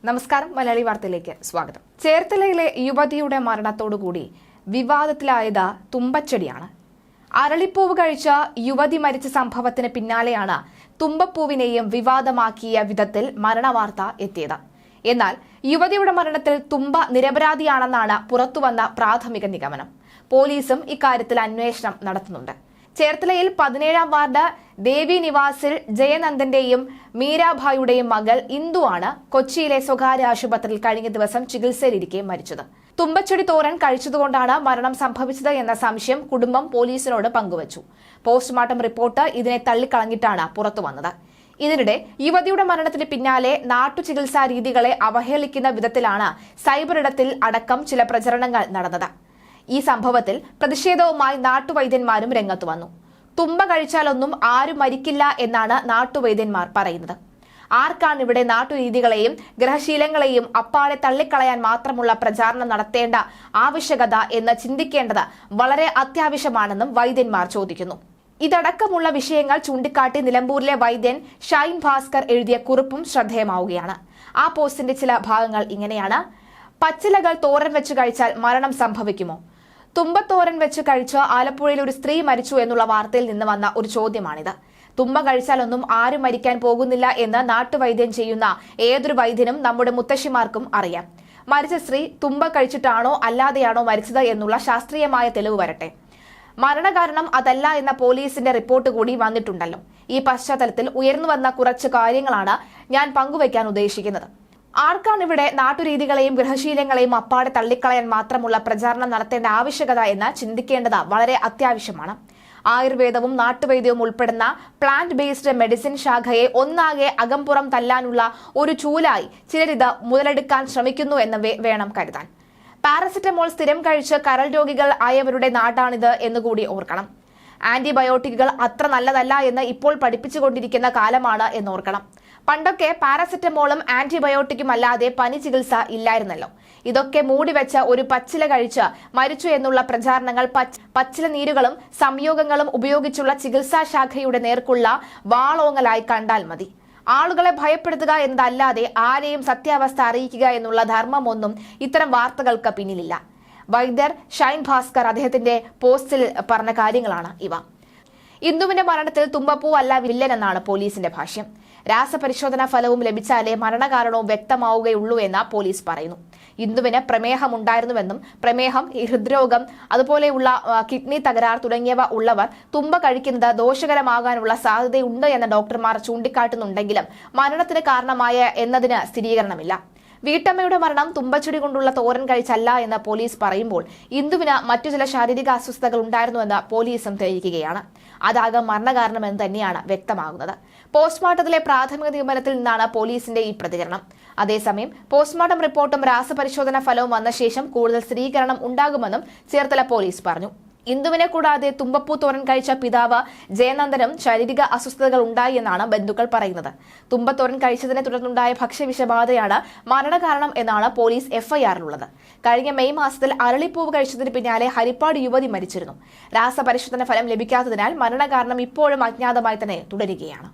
നമസ്കാരം, മലയാളി വാർത്തയിലേക്ക് സ്വാഗതം. ചേർത്തലയിലെ യുവതിയുടെ മരണത്തോടുകൂടി വിവാദത്തിലായത് തുമ്പച്ചെടിയാണ്. അരളിപ്പൂവ് കഴിച്ച യുവതി മരിച്ച സംഭവത്തിന് പിന്നാലെയാണ് തുമ്പപ്പൂവിനെയും വിവാദമാക്കിയ വിധത്തിൽ മരണവാർത്ത എത്തിയത്. എന്നാൽ യുവതിയുടെ മരണത്തിൽ തുമ്പ നിരപരാധിയാണെന്നാണ് പുറത്തുവന്ന പ്രാഥമിക നിഗമനം. പോലീസും ഇക്കാര്യത്തിൽ അന്വേഷണം നടത്തുന്നുണ്ട്. ചേർത്തലയിൽ 17-ാം വാർഡ് ദേവി നിവാസിൽ ജയനന്ദന്റെയും മീരാഭായിയുടെയും മകൾ ഇന്ദുവാണ് കൊച്ചിയിലെ സ്വകാര്യ ആശുപത്രിയിൽ കഴിഞ്ഞ ദിവസം ചികിത്സയിലിരിക്കെ മരിച്ചത്. തുമ്പച്ചെടി തോരൻ കഴിച്ചതുകൊണ്ടാണ് മരണം സംഭവിച്ചത് എന്ന സംശയം കുടുംബം പോലീസിനോട് പങ്കുവച്ചു. പോസ്റ്റ്മോർട്ടം റിപ്പോർട്ട് ഇതിനെ തള്ളിക്കളഞ്ഞിട്ടാണ് പുറത്തുവന്നത്. ഇതിനിടെ യുവതിയുടെ മരണത്തിന് പിന്നാലെ നാട്ടുചികിത്സാ രീതികളെ അവഹേളിക്കുന്ന വിധത്തിലാണ് സൈബറിടത്തിൽ അടക്കം ചില പ്രചരണങ്ങൾ നടന്നത്. ഈ സംഭവത്തിൽ പ്രതിഷേധവുമായി നാട്ടുവൈദ്യന്മാരും രംഗത്തു വന്നു. തുമ്പ കഴിച്ചാലൊന്നും ആരും മരിക്കില്ല എന്നാണ് നാട്ടുവൈദ്യന്മാർ പറയുന്നത്. ആർക്കാണ് ഇവിടെ നാട്ടുരീതികളെയും ഗ്രഹശീലങ്ങളെയും അപ്പാടെ തള്ളിക്കളയാൻ മാത്രമുള്ള പ്രചാരണം നടത്തേണ്ട ആവശ്യകത എന്ന് ചിന്തിക്കേണ്ടത് വളരെ അത്യാവശ്യമാണെന്നും വൈദ്യന്മാർ ചോദിക്കുന്നു. ഇതടക്കമുള്ള വിഷയങ്ങൾ ചൂണ്ടിക്കാട്ടി നിലമ്പൂരിലെ വൈദ്യൻ ഷൈൻ ഭാസ്കർ എഴുതിയ കുറിപ്പും ശ്രദ്ധേയമാവുകയാണ്. ആ പോസ്റ്റിന്റെ ചില ഭാഗങ്ങൾ ഇങ്ങനെയാണ്. പച്ചിലകൾ തോരൻ വെച്ച് കഴിച്ചാൽ മരണം സംഭവിക്കുമോ? തുമ്പത്തോരൻ വെച്ച് കഴിച്ച് ആലപ്പുഴയിൽ ഒരു സ്ത്രീ മരിച്ചു എന്നുള്ള വാർത്തയിൽ നിന്ന് വന്ന ഒരു ചോദ്യമാണിത്. തുമ്പ കഴിച്ചാലൊന്നും ആരും മരിക്കാൻ പോകുന്നില്ല എന്ന് നാട്ടുവൈദ്യം ചെയ്യുന്ന ഏതൊരു വൈദ്യനും നമ്മുടെ മുത്തശ്ശിമാർക്കും അറിയാം. മരിച്ച സ്ത്രീ തുമ്പ കഴിച്ചിട്ടാണോ അല്ലാതെയാണോ മരിച്ചത് എന്നുള്ള ശാസ്ത്രീയമായ തെളിവ് വരട്ടെ. മരണകാരണം അതല്ല എന്ന പോലീസിന്റെ റിപ്പോർട്ട് കൂടി വന്നിട്ടുണ്ടല്ലോ. ഈ പശ്ചാത്തലത്തിൽ ഉയർന്നുവന്ന കുറച്ച് കാര്യങ്ങളാണ് ഞാൻ പങ്കുവയ്ക്കാൻ ഉദ്ദേശിക്കുന്നത്. ആർക്കാണ് ഇവിടെ നാട്ടുരീതികളെയും ഗ്രഹശീലങ്ങളെയും അപ്പാടെ തള്ളിക്കളയാൻ മാത്രമുള്ള പ്രചാരണം നടത്തേണ്ട ആവശ്യകത എന്ന് ചിന്തിക്കേണ്ടത് വളരെ അത്യാവശ്യമാണ്. ആയുർവേദവും നാട്ടുവൈദ്യവും ഉൾപ്പെടുന്ന പ്ലാന്റ് ബേസ്ഡ് മെഡിസിൻ ശാഖയെ ഒന്നാകെ അകംപുറം തല്ലാനുള്ള ഒരു ചൂലായി ചിലരിത് മുതലെടുക്കാൻ ശ്രമിക്കുന്നു എന്ന് വേണം കരുതാൻ. പാരസെറ്റമോൾ സ്ഥിരം കഴിച്ച് കരൾ രോഗികൾ ആയവരുടെ നാടാണിത് എന്നുകൂടി ഓർക്കണം. ആന്റിബയോട്ടിക്കുകൾ അത്ര നല്ലതല്ല എന്ന് ഇപ്പോൾ പഠിപ്പിച്ചുകൊണ്ടിരിക്കുന്ന കാലമാണ് എന്നോർക്കണം. പണ്ടൊക്കെ പാരസെറ്റമോളും ആന്റിബയോട്ടിക്കും അല്ലാതെ പനി ചികിത്സ ഇല്ലായിരുന്നല്ലോ. ഇതൊക്കെ മൂടിവെച്ച ഒരു പച്ചില കഴിച്ച് മരിച്ചു എന്നുള്ള പ്രചാരണങ്ങൾ പച്ചില നീരുകളും സംയോഗങ്ങളും ഉപയോഗിച്ചുള്ള ചികിത്സാ ശാഖയുടെ നേർക്കുള്ള വാളോങ്ങലായി കണ്ടാൽ മതി. ആളുകളെ ഭയപ്പെടുത്തുക എന്നതല്ലാതെ ആരെയും സത്യാവസ്ഥ അറിയിക്കുക എന്നുള്ള ധർമ്മമൊന്നും ഇത്തരം വാർത്തകൾക്ക് പിന്നിലില്ല. വൈദ്യർ ഷൈൻ ഭാസ്കർ അദ്ദേഹത്തിന്റെ പോസ്റ്റിൽ പറഞ്ഞ കാര്യങ്ങളാണ് ഇവ. ഇന്ദുവിന്റെ മരണത്തിൽ തുമ്പപ്പൂ അല്ല വില്ലൻ എന്നാണ് പോലീസിന്റെ ഭാഷ്യം. രാസപരിശോധനാ ഫലവും ലഭിച്ചാലേ മരണകാരണവും വ്യക്തമാവുകയുള്ളൂ എന്ന് പോലീസ് പറയുന്നു. ഇന്ദുവിന് പ്രമേഹമുണ്ടായിരുന്നുവെന്നും പ്രമേഹം, ഹൃദ്രോഗം, അതുപോലെയുള്ള കിഡ്നി തകരാർ തുടങ്ങിയവ ഉള്ളവർ തുമ്പ കഴിക്കുന്നത് ദോഷകരമാകാനുള്ള സാധ്യതയുണ്ട് എന്ന് ഡോക്ടർമാർ ചൂണ്ടിക്കാട്ടുന്നുണ്ടെങ്കിലും മരണത്തിന് കാരണമായ എന്നതിന് സ്ഥിരീകരണമില്ല. വീട്ടമ്മയുടെ മരണം തുമ്പച്ചെടി കൊണ്ടുള്ള തോരൻ കഴിച്ചല്ല എന്ന് പോലീസ് പറയുമ്പോൾ ഇന്ദുവിന് മറ്റു ചില ശാരീരിക അസ്വസ്ഥതകൾ ഉണ്ടായിരുന്നുവെന്ന് പോലീസും തെളിയിക്കുകയാണ്. അതാകും മരണകാരണമെന്ന് തന്നെയാണ് വ്യക്തമാകുന്നത്. പോസ്റ്റ്മോർട്ടത്തിലെ പ്രാഥമിക നിഗമനത്തിൽ നിന്നാണ് പോലീസിന്റെ ഈ പ്രതികരണം. അതേസമയം പോസ്റ്റ്മോർട്ടം റിപ്പോർട്ടും രാസപരിശോധനാ ഫലവും വന്ന ശേഷം കൂടുതൽ സ്ഥിരീകരണം ഉണ്ടാകുമെന്നും ചേർത്തല പോലീസ് പറഞ്ഞു. ഇന്ദുവിനെ കൂടാതെ തുമ്പപ്പൂ തോരൻ കഴിച്ച പിതാവ് ജയനന്ദനും ശാരീരിക അസ്വസ്ഥതകൾ ഉണ്ടായി എന്നാണ് ബന്ധുക്കൾ പറയുന്നത്. തുമ്പത്തോരൻ കഴിച്ചതിനെ തുടർന്നുണ്ടായ ഭക്ഷ്യവിഷബാധയാണ് മരണകാരണം എന്നാണ് പോലീസ് എഫ്ഐആറിലുള്ളത്. കഴിഞ്ഞ മെയ് മാസത്തിൽ അരളിപ്പൂവ് കഴിച്ചതിന് പിന്നാലെ ഹരിപ്പാട് യുവതി മരിച്ചിരുന്നു. രാസപരിശോധന ഫലം ലഭിക്കാത്തതിനാൽ മരണകാരണം ഇപ്പോഴും അജ്ഞാതമായി തന്നെ തുടരുകയാണ്.